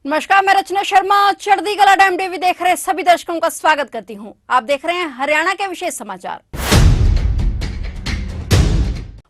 नमस्कार, मैं रचना शर्मा चढ़ती कला टाइम टीवी देख रहे सभी दर्शकों का स्वागत करती हूं। आप देख रहे हैं हरियाणा के विशेष समाचार।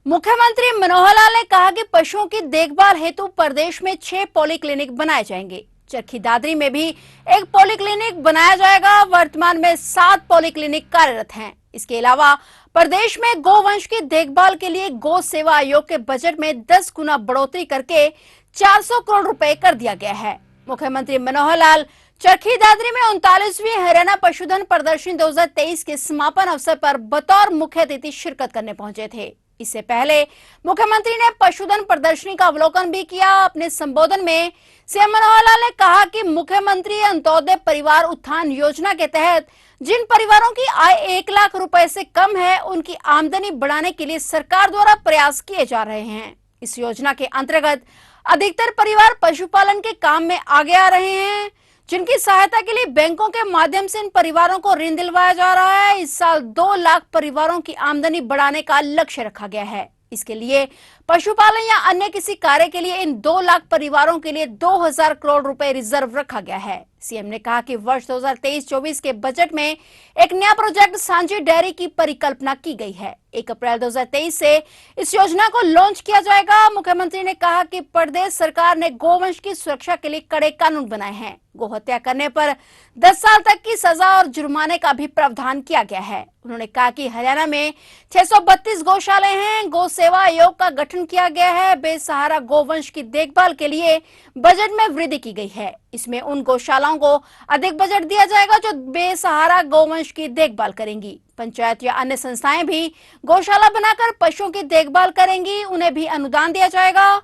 मुख्यमंत्री मनोहर लाल ने कहा कि पशुओं की देखभाल हेतु प्रदेश में 6 पॉलीक्लिनिक बनाए जाएंगे। चरखी दादरी में भी एक पॉलीक्लिनिक बनाया जाएगा। वर्तमान में 7 पॉलीक्लिनिक कार्यरत हैं। इसके अलावा प्रदेश में गोवंश की देखभाल के लिए गौ सेवा आयोग के बजट में 10 गुना बढ़ोतरी करके 400 करोड़ रुपए कर दिया गया है। मुख्यमंत्री मनोहर लाल चरखी दादरी में 39वीं हरियाणा पशुधन प्रदर्शनी 2023 के समापन अवसर पर बतौर मुख्य अतिथि शिरकत करने पहुंचे थे। इससे पहले मुख्यमंत्री ने पशुधन प्रदर्शनी का अवलोकन भी किया। अपने संबोधन में सीएम मनोहर लाल ने कहा कि मुख्यमंत्री अंत्योदय परिवार उत्थान योजना के तहत जिन परिवारों की आय 1 लाख रुपए से कम है, उनकी आमदनी बढ़ाने के लिए सरकार द्वारा प्रयास किए जा रहे हैं। इस योजना के अंतर्गत अधिकतर परिवार पशुपालन के काम में आगे आ रहे हैं, जिनकी सहायता के लिए बैंकों के माध्यम से इन परिवारों को ऋण दिलवाया जा रहा है। इस साल 2 लाख परिवारों की आमदनी बढ़ाने का लक्ष्य रखा गया है। इसके लिए पशुपालन या अन्य किसी कार्य के लिए इन 2 लाख परिवारों के लिए 2000 करोड़ रुपए रिजर्व रखा गया है। सीएम ने कहा कि वर्ष 2023-24 के बजट में एक नया प्रोजेक्ट सांची डेयरी की परिकल्पना की गई है। 1 अप्रैल 2023 से इस योजना को लॉन्च किया जाएगा। मुख्यमंत्री ने कहा कि प्रदेश सरकार ने गोवंश की सुरक्षा के लिए कड़े कानून बनाए हैं। गोहत्या करने पर 10 साल तक की सजा और जुर्माने का भी प्रावधान किया गया है। उन्होंने कहा कि हरियाणा में 632 गौशालाएं हैं। गौ सेवा आयोग का गठन किया गया है। बेसहारा गोवंश की देखभाल के लिए बजट में वृद्धि की गई है। इसमें उन गौशालाओं को अधिक बजट दिया जाएगा जो बेसहारा गोवंश की देखभाल करेंगी। पंचायत या अन्य संस्थाएं भी गौशाला बनाकर पशुओं की देखभाल करेंगी, उन्हें भी अनुदान दिया जाएगा।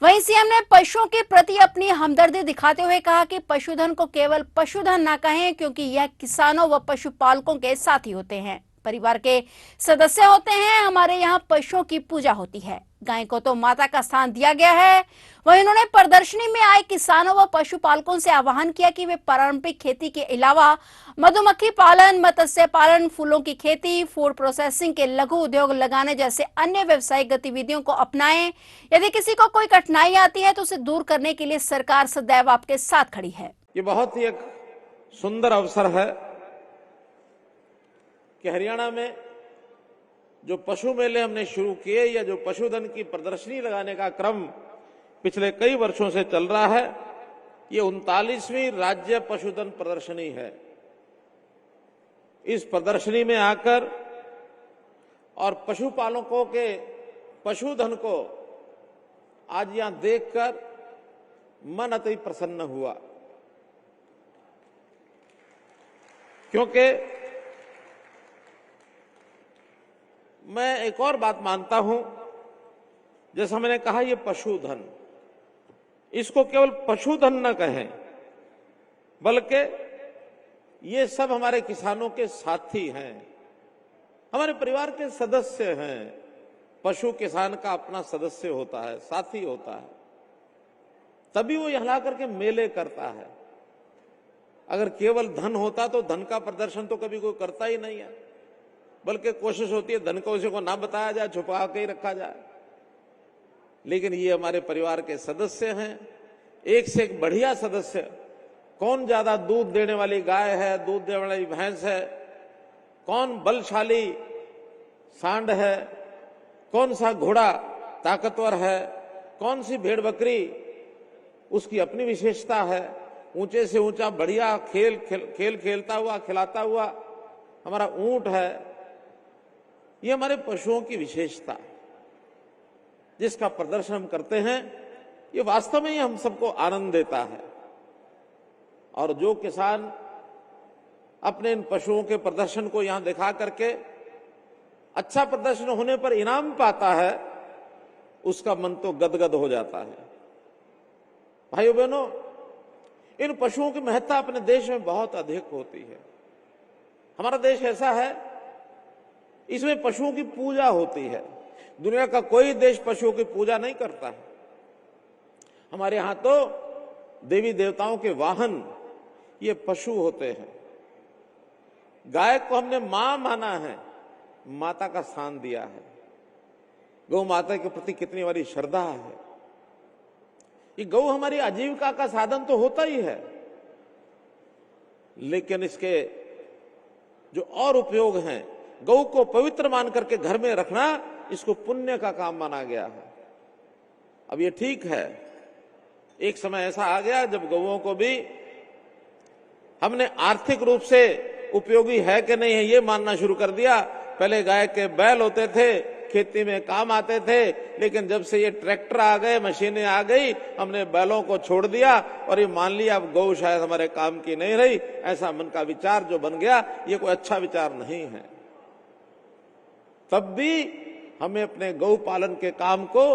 वहीं सीएम ने पशुओं के प्रति अपनी हमदर्दी दिखाते हुए कहा कि पशुधन को केवल पशुधन न कहें, क्योंकि यह किसानों व पशुपालकों के साथी होते हैं, परिवार के सदस्य होते हैं। हमारे यहाँ पशुओं की पूजा होती है। गाय को तो माता का स्थान दिया गया है। वहीं उन्होंने प्रदर्शनी में आए किसानों व पशुपालकों से आह्वान किया कि वे पारंपरिक खेती के अलावा मधुमक्खी पालन, मत्स्य पालन, फूलों की खेती, फूड प्रोसेसिंग के लघु उद्योग लगाने जैसे अन्य व्यवसायिक गतिविधियों को अपनाएं। यदि किसी को कोई कठिनाई आती है तो उसे दूर करने के लिए सरकार सदैव आपके साथ खड़ी है। ये बहुत ही एक सुंदर अवसर है कि हरियाणा में जो पशु मेले हमने शुरू किए या जो पशुधन की प्रदर्शनी लगाने का क्रम पिछले कई वर्षों से चल रहा है, ये 39वीं राज्य पशुधन प्रदर्शनी है। इस प्रदर्शनी में आकर और पशुपालकों के पशुधन को आज यहां देखकर मन अति प्रसन्न हुआ, क्योंकि मैं एक और बात मानता हूं, जैसा मैंने कहा ये पशुधन, इसको केवल पशुधन न कहें, बल्कि ये सब हमारे किसानों के साथी हैं, हमारे परिवार के सदस्य हैं। पशु किसान का अपना सदस्य होता है, साथी होता है, तभी वो यहां करके मेले करता है। अगर केवल धन होता तो धन का प्रदर्शन तो कभी कोई करता ही नहीं है, बल्कि कोशिश होती है धन को उसी को ना बताया जाए, छुपा के ही रखा जाए। लेकिन ये हमारे परिवार के सदस्य हैं, एक से एक बढ़िया सदस्य। कौन ज्यादा दूध देने वाली गाय है, दूध देने वाली भैंस है, कौन बलशाली सांड है, कौन सा घोड़ा ताकतवर है, कौन सी भेड़ बकरी, उसकी अपनी विशेषता है। ऊंचे से ऊंचा बढ़िया खेल खेलता हुआ, खिलाता हुआ हमारा ऊंट है। ये हमारे पशुओं की विशेषता, जिसका प्रदर्शन हम करते हैं, ये वास्तव में ही हम सबको आनंद देता है। और जो किसान अपने इन पशुओं के प्रदर्शन को यहां दिखा करके अच्छा प्रदर्शन होने पर इनाम पाता है, उसका मन तो गदगद हो जाता है। भाइयों बहनों, इन पशुओं की महत्ता अपने देश में बहुत अधिक होती है। हमारा देश ऐसा है, इसमें पशुओं की पूजा होती है। दुनिया का कोई देश पशुओं की पूजा नहीं करता है। हमारे यहां तो देवी देवताओं के वाहन ये पशु होते हैं। गाय को हमने मां माना है, माता का स्थान दिया है। गौ माता के प्रति कितनी बड़ी श्रद्धा है। ये गौ हमारी आजीविका का साधन तो होता ही है, लेकिन इसके जो और उपयोग हैं, गौ को पवित्र मान करके घर में रखना, इसको पुण्य का काम माना गया है। अब ये ठीक है, एक समय ऐसा आ गया जब गौओं को भी हमने आर्थिक रूप से उपयोगी है कि नहीं है ये मानना शुरू कर दिया। पहले गाय के बैल होते थे, खेती में काम आते थे, लेकिन जब से ये ट्रैक्टर आ गए, मशीनें आ गई, हमने बैलों को छोड़ दिया और ये मान लिया अब गौ शायद हमारे काम की नहीं रही। ऐसा मन का विचार जो बन गया, ये कोई अच्छा विचार नहीं है। तब भी हमें अपने गौ पालन के काम को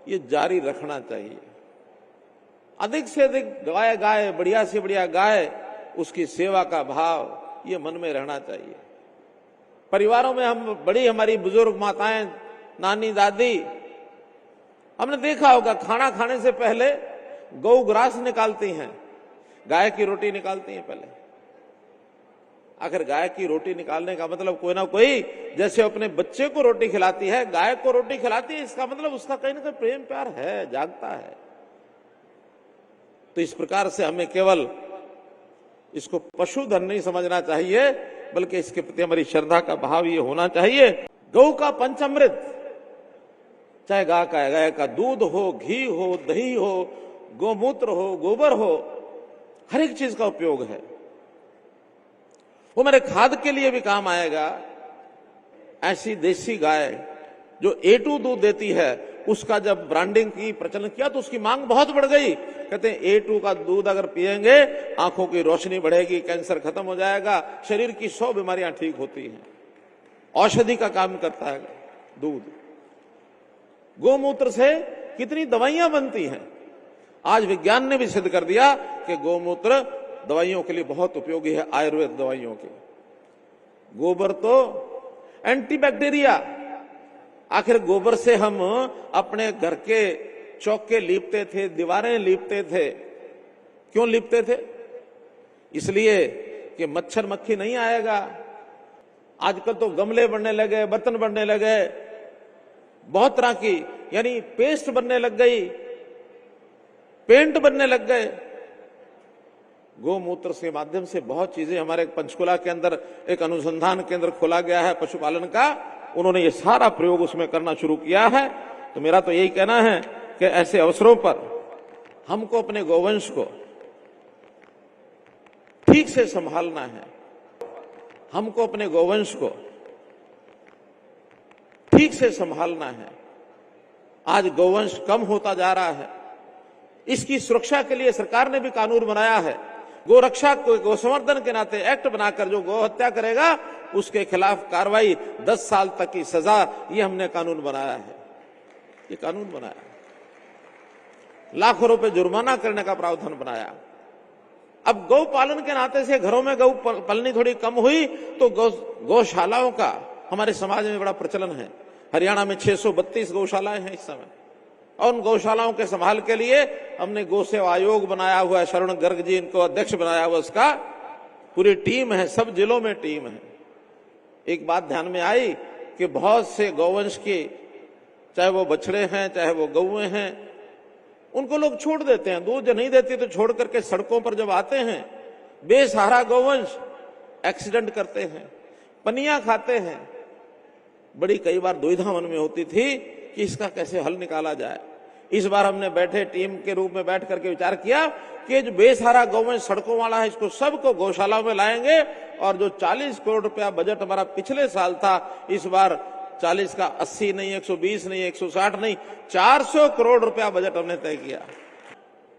ये जारी रखना चाहिए। अधिक से अधिक गाय बढ़िया से बढ़िया गाय, उसकी सेवा का भाव ये मन में रहना चाहिए। परिवारों में हम बड़ी हमारी बुजुर्ग माताएं, नानी दादी, हमने देखा होगा खाना खाने से पहले गौ ग्रास निकालती हैं, गाय की रोटी निकालती हैं पहले। आखिर गाय की रोटी निकालने का मतलब कोई ना कोई, जैसे अपने बच्चे को रोटी खिलाती है, गाय को रोटी खिलाती है, इसका मतलब उसका कहीं ना कहीं प्रेम प्यार है, जागता है। तो इस प्रकार से हमें केवल इसको पशुधन नहीं समझना चाहिए, बल्कि इसके प्रति हमारी श्रद्धा का भाव ये होना चाहिए। गौ का पंचामृत, चाहे गाय का दूध हो, घी हो, दही हो, गोमूत्र हो, गोबर हो, हर एक चीज का उपयोग है। वो मेरे खाद के लिए भी काम आएगा। ऐसी देसी गाय जो A2 दूध देती है, उसका जब ब्रांडिंग की प्रचलन किया तो उसकी मांग बहुत बढ़ गई। कहते हैं A2 का दूध अगर पिएंगे आंखों की रोशनी बढ़ेगी, कैंसर खत्म हो जाएगा, शरीर की 100 बीमारियां ठीक होती हैं, औषधि का काम करता है दूध। गोमूत्र से कितनी दवाइयां बनती हैं। आज विज्ञान ने भी सिद्ध कर दिया कि गोमूत्र दवाइयों के लिए बहुत उपयोगी है, आयुर्वेद दवाइयों के। गोबर तो एंटीबैक्टीरिया। आखिर गोबर से हम अपने घर के चौके लीपते थे, दीवारें लीपते थे। क्यों लीपते थे? इसलिए कि मच्छर मक्खी नहीं आएगा। आजकल तो गमले बनने लगे, बर्तन बनने लगे, बहुत तरह की यानी पेस्ट बनने लग गई, पेंट बनने लग गए। गोमूत्र के माध्यम से बहुत चीजें, हमारे पंचकुला के अंदर एक अनुसंधान केंद्र खोला गया है पशुपालन का, उन्होंने ये सारा प्रयोग उसमें करना शुरू किया है। तो मेरा तो यही कहना है कि ऐसे अवसरों पर हमको अपने गौवंश को ठीक से संभालना है, हमको अपने गौवंश को ठीक से संभालना है। आज गौवंश कम होता जा रहा है, इसकी सुरक्षा के लिए सरकार ने भी कानून बनाया है। गोरक्षा को गौसंवर्धन के नाते एक्ट बनाकर जो गौ हत्या करेगा उसके खिलाफ कार्रवाई 10 साल तक की सजा, ये हमने कानून बनाया है। ये कानून बनाया, लाखों रुपए जुर्माना करने का प्रावधान बनाया। अब गौ पालन के नाते से घरों में गौ पालनी थोड़ी कम हुई तो गौशालाओं का हमारे समाज में बड़ा प्रचलन है। हरियाणा में 632 गौशालाएं हैं इस समय, और उन गौशालाओं के संभाल के लिए हमने गौ सेवा आयोग बनाया हुआ है। शरण गर्ग जी इनको अध्यक्ष बनाया हुआ, उसका पूरी टीम है, सब जिलों में टीम है। एक बात ध्यान में आई कि बहुत से गौवंश की, चाहे वो बछड़े हैं चाहे वो गौएं हैं, उनको लोग छोड़ देते हैं, दूध नहीं देती तो छोड़ करके सड़कों पर जब आते हैं, बेसहारा गौवंश एक्सीडेंट करते हैं, पनिया खाते हैं। बड़ी कई बार दुविधा मन में होती थी कि इसका कैसे हल निकाला जाए। इस बार हमने बैठे टीम के रूप में बैठ करके विचार किया कि जो बेसहारा गौवंश सड़कों वाला है, इसको सबको गौशालाओं में लाएंगे, और जो 40 करोड़ रुपया बजट हमारा पिछले साल था, इस बार 40 का 80 नहीं, 120 नहीं, 160 नहीं, 400 करोड़ रुपया बजट हमने तय किया।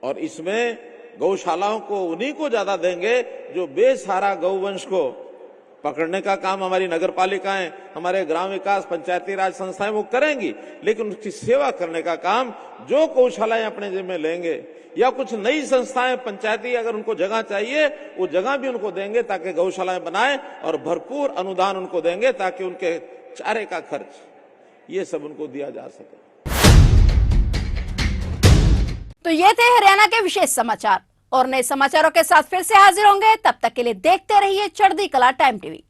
और इसमें गौशालाओं को उन्हीं को ज्यादा देंगे जो बेसहारा गौवंश को पकड़ने का काम हमारी नगर पालिकाएं, हमारे ग्राम विकास, पंचायती राज संस्थाएं वो करेंगी, लेकिन उसकी सेवा करने का काम जो गौशालाएं अपने जिम्मे लेंगे, या कुछ नई संस्थाएं पंचायती अगर उनको जगह चाहिए वो जगह भी उनको देंगे ताकि गौशालाएं बनाएं, और भरपूर अनुदान उनको देंगे ताकि उनके चारे का खर्च ये सब उनको दिया जा सके। तो ये थे हरियाणा के विशेष समाचार, और नए समाचारों के साथ फिर से हाजिर होंगे। तब तक के लिए देखते रहिए चढ़ती कला टाइम टीवी।